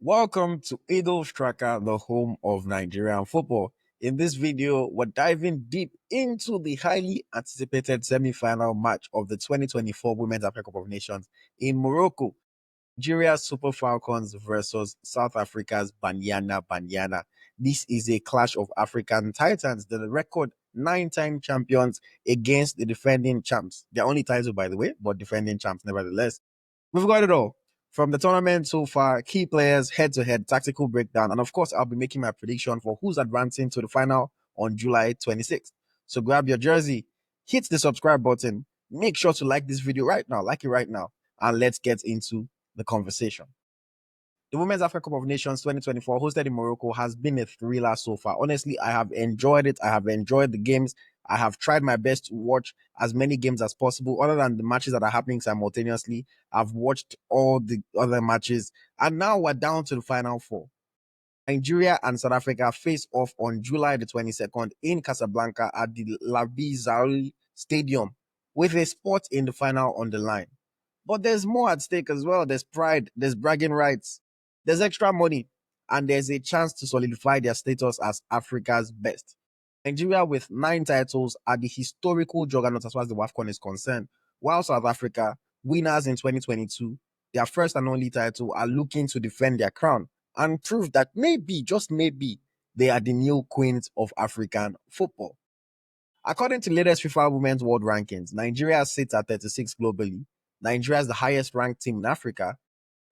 Welcome to EaglesTracker, the home of Nigerian football. In this video, we're diving deep into the highly anticipated semi-final match of the 2024 Women's Africa Cup of Nations in Morocco. Nigeria's Super Falcons versus South Africa's Banyana. This is a clash of African titans, the record 9-time champions against the defending champs. Their only title, by the way, but defending champs nevertheless. We've got it all. From the tournament so far, key players, head-to-head, tactical breakdown, and of course, I'll be making my prediction for who's advancing to the final on July 26th. So grab your jersey, hit the subscribe button, make sure to like this video right now, and let's get into the conversation. The Women's Africa Cup of Nations 2024 hosted in Morocco has been a thriller so far. Honestly, I have enjoyed it. I have enjoyed the games. I have tried my best to watch as many games as possible. Other than the matches that are happening simultaneously, I've watched all the other matches. And now we're down to the final four. Nigeria and South Africa face off on July the 22nd in Casablanca at the Labi Zaouli Stadium with a spot in the final on the line. But there's more at stake as well. There's pride, there's bragging rights, there's extra money, and there's a chance to solidify their status as Africa's best. Nigeria with 9 titles are the historical juggernaut as far as the WAFCON is concerned, while South Africa, winners in 2022, their first and only title, are looking to defend their crown and prove that maybe, just maybe, they are the new queens of African football. According to the latest FIFA Women's World Rankings, Nigeria sits at 36 globally. Nigeria is the highest ranked team in Africa.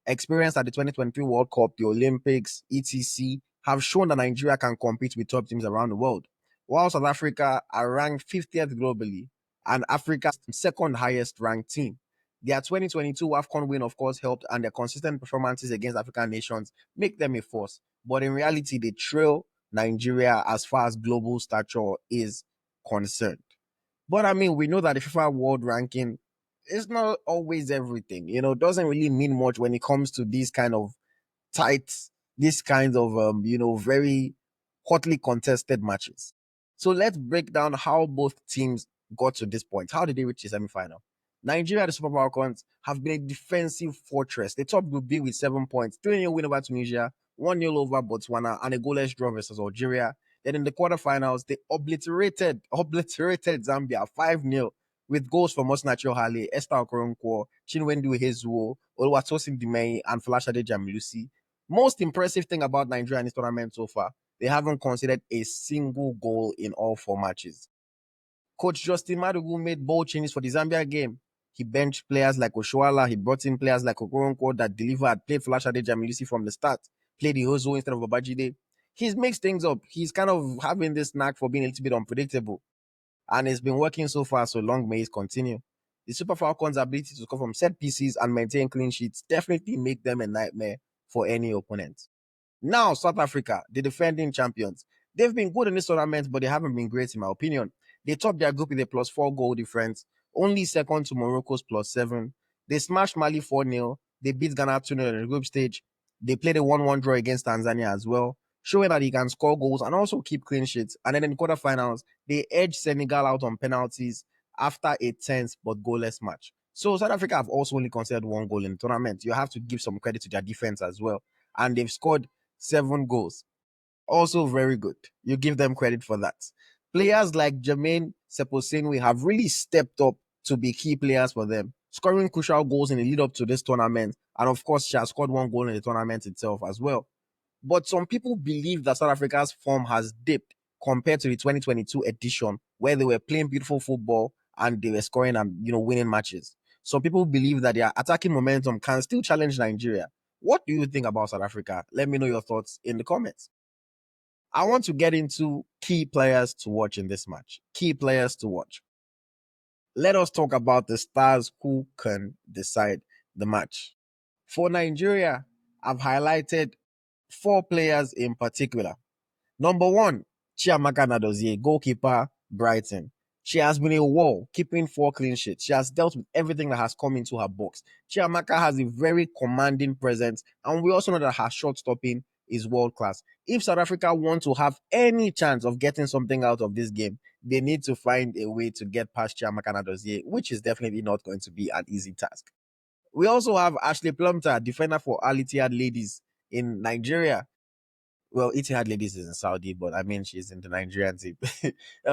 Experience at the 2023 World Cup, the Olympics, etc. have shown that Nigeria can compete with top teams around the world. While South Africa are ranked 50th globally and Africa's second highest ranked team. Their 2022 WAFCON win, of course, helped, and their consistent performances against African nations make them a force. But in reality, they trail Nigeria as far as global stature is concerned. But I mean, we know that the FIFA World Ranking is not always everything. Doesn't really mean much when it comes to these kind of tight, this kind of very hotly contested matches. So let's break down how both teams got to this point. How did they reach the semi-final? Nigeria, the Super Falcons, have been a defensive fortress. They top Group B with 7 points, 3-0 win over Tunisia, 1-0 over Botswana, and a goalless draw versus Algeria. Then in the quarterfinals, they obliterated Zambia 5-0 with goals from Osinachi Hale, Esther Okoronkwo, Chinwendu Hezuo, Oluwatosin Dimei, and Falashade Jamilusi. Most impressive thing about Nigeria in this tournament so far, they haven't conceded a single goal in all 4 matches. Coach Justin Madugu made bold changes for the Zambia game. He benched players like Oshoala. He brought in players like Okoronkwo that delivered, played Falashade Jamilusi from the start, played Ihozo instead of Babajide. He's mixed things up. He's kind of having this knack for being a little bit unpredictable. And it's been working so far, so long may it continue. The Super Falcons' ability to score from set pieces and maintain clean sheets definitely make them a nightmare for any opponent. Now, South Africa, the defending champions. They've been good in this tournament, but they haven't been great in my opinion. They topped their group with a +4 goal difference, only second to Morocco's +7. They smashed Mali 4-0. They beat Ghana 2-0 in the group stage. They played a 1-1 draw against Tanzania as well, showing that he can score goals and also keep clean sheets. And then in the quarterfinals, they edged Senegal out on penalties after a tense but goalless match. So South Africa have also only conceded 1 goal in the tournament. You have to give some credit to their defense as well. And they've scored 7 goals. Also very good. You give them credit for that. Players like Jermaine Seposenwe have really stepped up to be key players for them, scoring crucial goals in the lead up to this tournament. And of course, she has scored 1 goal in the tournament itself as well. But some people believe that South Africa's form has dipped compared to the 2022 edition, where they were playing beautiful football and they were scoring and winning matches. Some people believe that their attacking momentum can still challenge Nigeria. What do you think about South Africa? Let me know your thoughts in the comments. I want to get into key players to watch in this match. Key players to watch. Let us talk about the stars who can decide the match. For Nigeria, I've highlighted 4 players in particular. Number 1, Chiamaka Nadozie, goalkeeper, Brighton. She has been a wall, keeping 4 clean sheets. She has dealt with everything that has come into her box. Chiamaka has a very commanding presence, and we also know that her shot stopping is world class. If South Africa want to have any chance of getting something out of this game, they need to find a way to get past Chiamaka Nadozie, which is definitely not going to be an easy task. We also have Ashley Plumter, defender for Al Ittihad Ladies. in Nigeria. Well, Etihad Ladies is in Saudi, but I mean, she's in the Nigerian team.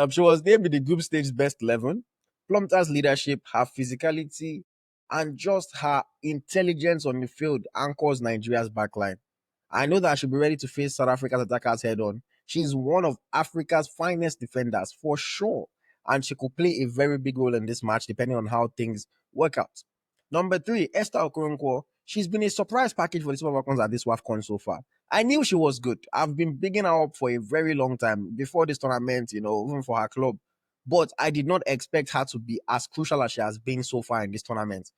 She was named in the group stage best 11. Plumter's leadership, her physicality, and just her intelligence on the field anchors Nigeria's backline. I know that she'll be ready to face South Africa's attackers head on. She's one of Africa's finest defenders for sure, and she could play a very big role in this match depending on how things work out. Number three, Esther Okoronkwo. She's been a surprise package for the Super Falcons at this WAFCON so far. I knew she was good. I've been bigging her up for a very long time before this tournament, even for her club. But I did not expect her to be as crucial as she has been so far in this tournament.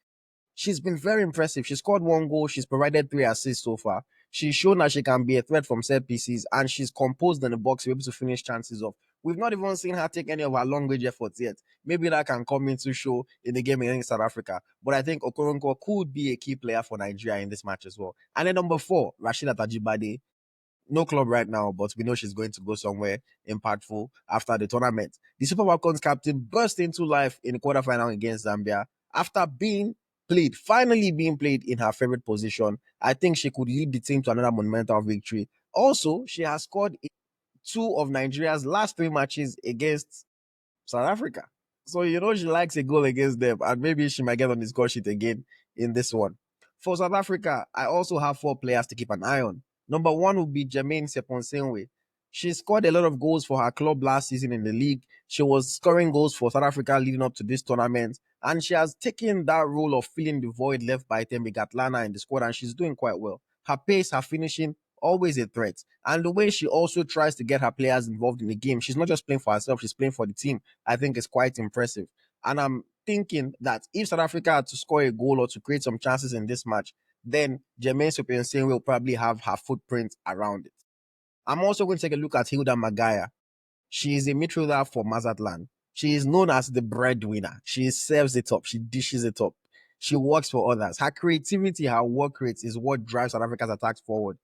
She's been very impressive. She scored 1 goal. She's provided 3 assists so far. She's shown that she can be a threat from set pieces, and she's composed in the box to be able to finish chances off. We've not even seen her take any of her long range efforts yet. Maybe that can come into show in the game against South Africa. But I think Okoronkwo could be a key player for Nigeria in this match as well. And then number 4, Rasheedat Ajibade. No club right now, but we know she's going to go somewhere impactful after the tournament. The Super Falcons captain burst into life in the quarterfinal against Zambia after finally being played in her favorite position. I think she could lead the team to another monumental victory. Also, she has scored in 2 of Nigeria's last 3 matches against South Africa. So she likes a goal against them, and maybe she might get on the score sheet again in this one. For South Africa, I also have 4 players to keep an eye on. Number 1 would be Jermaine Seponsenwe. She scored a lot of goals for her club last season in the league. She was scoring goals for South Africa leading up to this tournament, and she has taken that role of filling the void left by Tembi Gatlana in the squad, and she's doing quite well. Her pace, her finishing, always a threat. And the way she also tries to get her players involved in the game, she's not just playing for herself, she's playing for the team. I think is quite impressive. And I'm thinking that if South Africa had to score a goal or to create some chances in this match, then Jermaine Sopiensen will probably have her footprint around it. I'm also going to take a look at Hilda Magaya. She is a midfielder for Mazatlan. She is known as the breadwinner. She serves it up. She dishes it up. She works for others. Her creativity, her work rate is what drives South Africa's attacks forward.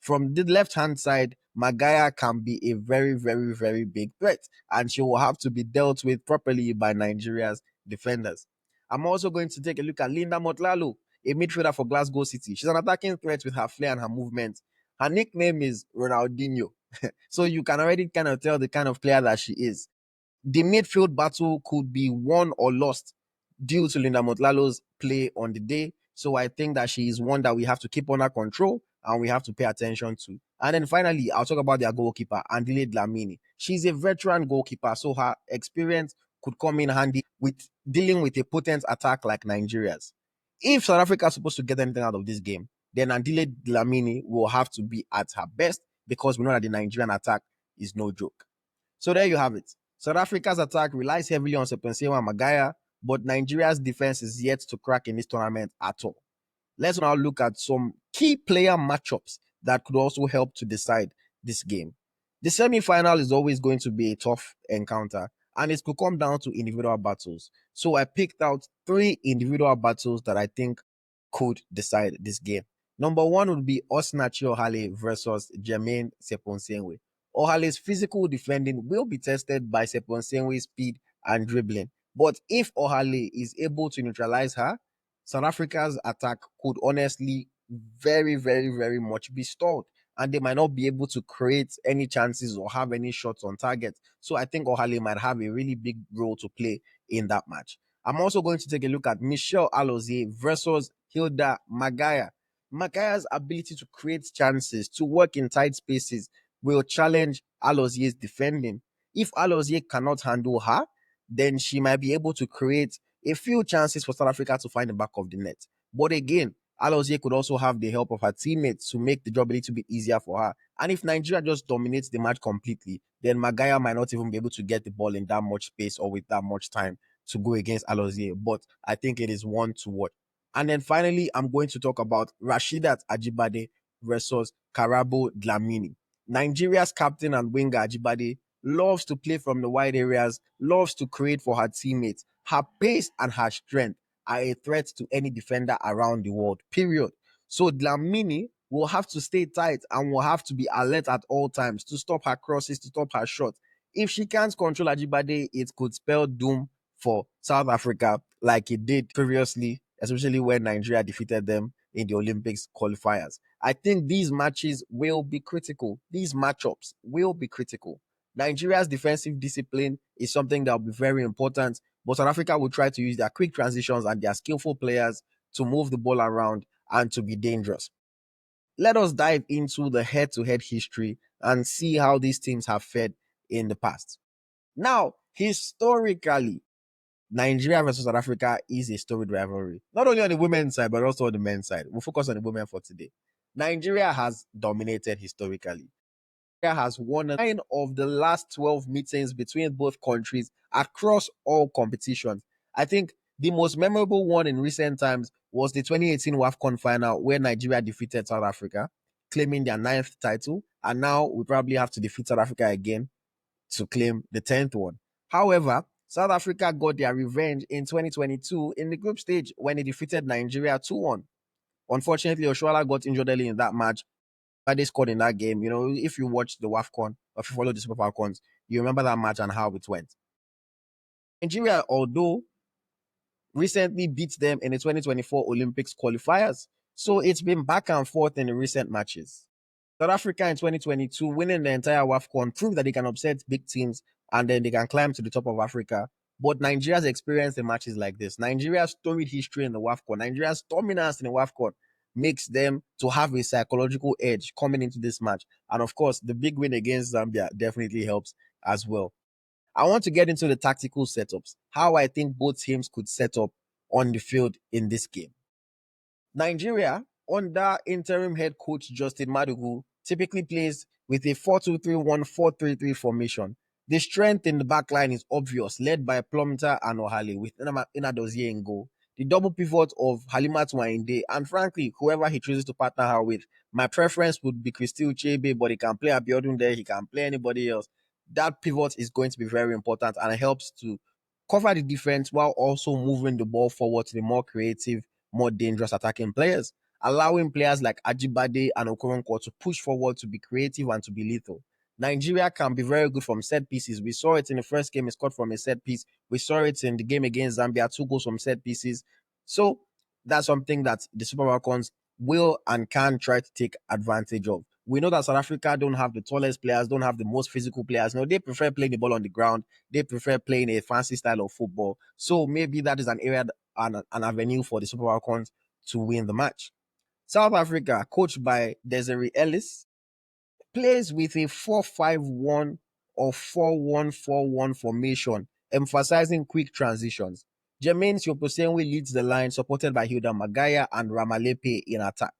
From the left-hand side, Magaya can be a very, very, very big threat, and she will have to be dealt with properly by Nigeria's defenders. I'm also going to take a look at Linda Motlalo, a midfielder for Glasgow City. She's an attacking threat with her flair and her movement. Her nickname is Ronaldinho, so you can already kind of tell the kind of player that she is. The midfield battle could be won or lost due to Linda Motlalo's play on the day. So I think that she is one that we have to keep under control and we have to pay attention to. And then finally, I'll talk about their goalkeeper, Andile Dlamini. She's a veteran goalkeeper, so her experience could come in handy with dealing with a potent attack like Nigeria's. If South Africa is supposed to get anything out of this game, then Andile Dlamini will have to be at her best because we know that the Nigerian attack is no joke. So there you have it. South Africa's attack relies heavily on Sepensewa and Magaya, but Nigeria's defense is yet to crack in this tournament at all. Let's now look at some key player matchups that could also help to decide this game. The semi-final is always going to be a tough encounter, and it could come down to individual battles. So I picked out 3 individual battles that I think could decide this game. Number 1 would be Osinachi Ohale versus Jermaine Seponsenwe. Ohale's physical defending will be tested by Seponsenwe's speed and dribbling. But if Ohale is able to neutralize her, South Africa's attack could honestly very, very, very much be stalled. And they might not be able to create any chances or have any shots on target. So I think Ohale might have a really big role to play in that match. I'm also going to take a look at Michelle Alozie versus Hilda Magaya. Magaya's ability to create chances, to work in tight spaces, will challenge Alozier's defending. If Alozie cannot handle her, then she might be able to create a few chances for South Africa to find the back of the net. But again, Alozie could also have the help of her teammates to make the job a little bit easier for her. And if Nigeria just dominates the match completely, then Magaya might not even be able to get the ball in that much space or with that much time to go against Alozie. But I think it is one to watch. And then finally, I'm going to talk about Rasheedat Ajibade versus Karabo Dlamini. Nigeria's captain and winger Ajibade loves to play from the wide areas, loves to create for her teammates. Her pace and her strength are a threat to any defender around the world, period. So Dlamini will have to stay tight and will have to be alert at all times to stop her crosses, to stop her shots. If she can't control Ajibade, it could spell doom for South Africa like it did previously, especially when Nigeria defeated them in the Olympics qualifiers. I think these matches will be critical. These matchups will be critical. Nigeria's defensive discipline is something that will be very important, but South Africa will try to use their quick transitions and their skillful players to move the ball around and to be dangerous. Let us dive into the head-to-head history and see how these teams have fared in the past. Now, historically, Nigeria versus South Africa is a storied rivalry, not only on the women's side, but also on the men's side. We'll focus on the women for today. Nigeria has dominated historically. Nigeria has won 9 of the last 12 meetings between both countries across all competitions. I think the most memorable one in recent times was the 2018 WAFCON final where Nigeria defeated South Africa, claiming their 9th title. And now we probably have to defeat South Africa again to claim the 10th one. However, South Africa got their revenge in 2022 in the group stage when they defeated Nigeria 2-1. Unfortunately, Oshoala got injured early in that match, but they scored in that game. You know, if you watch the WAFCON or if you follow the Super Falcons, you remember that match and how it went. Nigeria, although recently beat them in the 2024 Olympics qualifiers, so it's been back and forth in the recent matches. South Africa in 2022 winning the entire WAFCON proved that they can upset big teams and then they can climb to the top of Africa. But Nigeria's experience in matches like this, Nigeria's storied history in the WAFCON, Nigeria's dominance in the WAFCON makes them to have a psychological edge coming into this match. And of course, the big win against Zambia definitely helps as well. I want to get into the tactical setups, how I think both teams could set up on the field in this game. Nigeria, under interim head coach Justin Madugu, typically plays with a 4-2-3-1, 4-3-3 formation. The strength in the back line is obvious, led by Plumter and Ohale with Inadozie in goal. The double pivot of Halimatu Wainde, and frankly, whoever he chooses to partner her with. My preference would be Christy Uchebe, but he can play Abiodun there, he can play anybody else. That pivot is going to be very important and helps to cover the defense while also moving the ball forward to the more creative, more dangerous attacking players, allowing players like Ajibade and Okoronkwo to push forward, to be creative and to be lethal. Nigeria can be very good from set pieces. We saw it in the first game, he scored from a set piece. We saw it in the game against Zambia, 2 goals from set pieces. So that's something that the Super Falcons will and can try to take advantage of. We know that South Africa don't have the tallest players, don't have the most physical players. No, they prefer playing the ball on the ground. They prefer playing a fancy style of football. So maybe that is an area, an avenue for the Super Falcons to win the match. South Africa, coached by Desiree Ellis, plays with a 4-5-1 or 4-1-4-1 formation, emphasizing quick transitions. Jermaine Sioposenwe leads the line, supported by Hilda Magaya and Ramalepe in attack.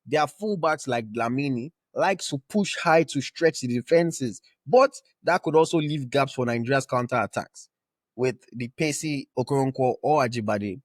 Their fullbacks like Dlamini like to push high to stretch the defenses, but that could also leave gaps for Nigeria's counter-attacks with the pacey Okoronkwo or Ajibade.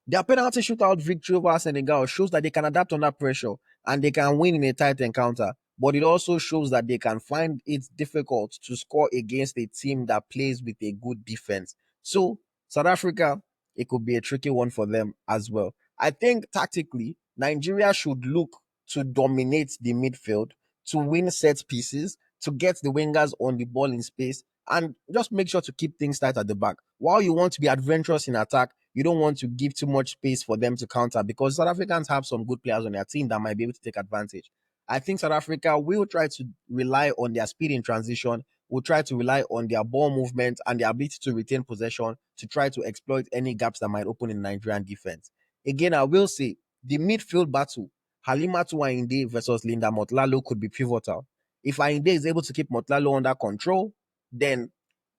Their penalty shootout victory over Senegal shows that they can adapt under pressure and they can win in a tight encounter. But it also shows that they can find it difficult to score against a team that plays with a good defense. So, South Africa, it could be a tricky one for them as well. I think tactically, Nigeria should look to dominate the midfield, to win set pieces, to get the wingers on the ball in space, and just make sure to keep things tight at the back. While you want to be adventurous in attack, you don't want to give too much space for them to counter because South Africans have some good players on their team that might be able to take advantage. I think South Africa will try to rely on their speed in transition, will try to rely on their ball movement and their ability to retain possession to try to exploit any gaps that might open in the Nigerian defense. Again, I will say the midfield battle, Halimatu Wainde versus Linda Motlalo, could be pivotal. If Wainde is able to keep Motlalo under control, then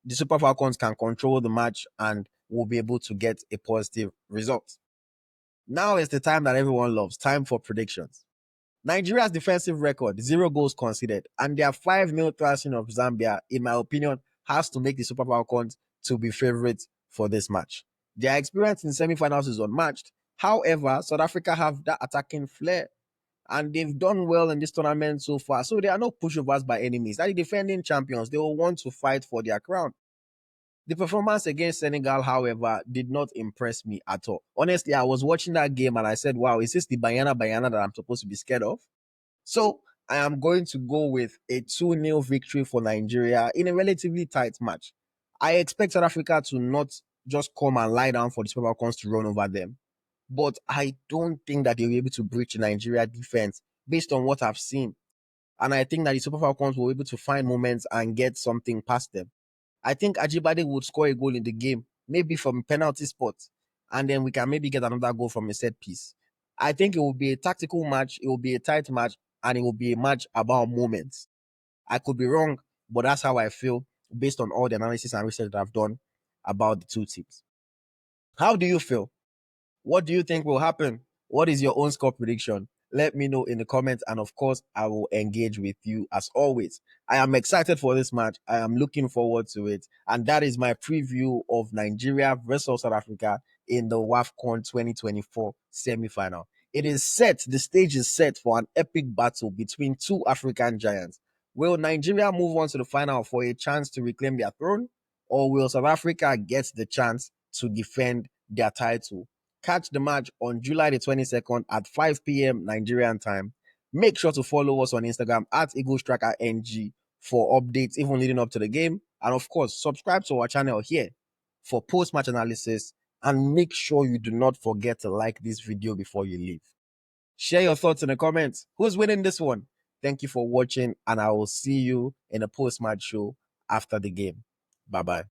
the Super Falcons can control the match and will be able to get a positive result. Now is the time that everyone loves, time for predictions. Nigeria's defensive record, 0 goals conceded, and their 5-0 thrashing of Zambia, in my opinion, has to make the Super Falcons to be favorites for this match. Their experience in semifinals is unmatched. However, South Africa have that attacking flair, and they've done well in this tournament so far. So they are no pushovers by any means. They're the defending champions. They will want to fight for their crown. The performance against Senegal, however, did not impress me at all. Honestly, I was watching that game and I said, wow, is this the Banyana that I'm supposed to be scared of? So I am going to go with a 2-0 victory for Nigeria in a relatively tight match. I expect South Africa to not just come and lie down for the Super Falcons to run over them. but I don't think that they'll be able to breach Nigeria defense based on what I've seen. And I think that the Super Falcons will be able to find moments and get something past them. I think Ajibade would score a goal in the game, maybe from penalty spot, and then we can maybe get another goal from a set piece. I think it will be a tactical match, it will be a tight match, and it will be a match about moments. I could be wrong, but that's how I feel based on all the analysis and research that I've done about the two teams. How do you feel? What do you think will happen? What is your own score prediction? Let me know in the comments, and of course, I will engage with you as always. I am excited for this match. I am looking forward to it. And that is my preview of Nigeria versus South Africa in the WAFCON 2024 semifinal. It is set, the stage is set for an epic battle between two African giants. Will Nigeria move on to the final for a chance to reclaim their throne? Or will South Africa get the chance to defend their title? Catch the match on July the 22nd at 5 p.m. Nigerian time. Make sure to follow us on Instagram at EaglesTracker NG for updates even leading up to the game. And of course, subscribe to our channel here for post-match analysis. And make sure you do not forget to like this video before you leave. Share your thoughts in the comments. Who's winning this one? Thank you for watching, and I will see you in a post-match show after the game. Bye-bye.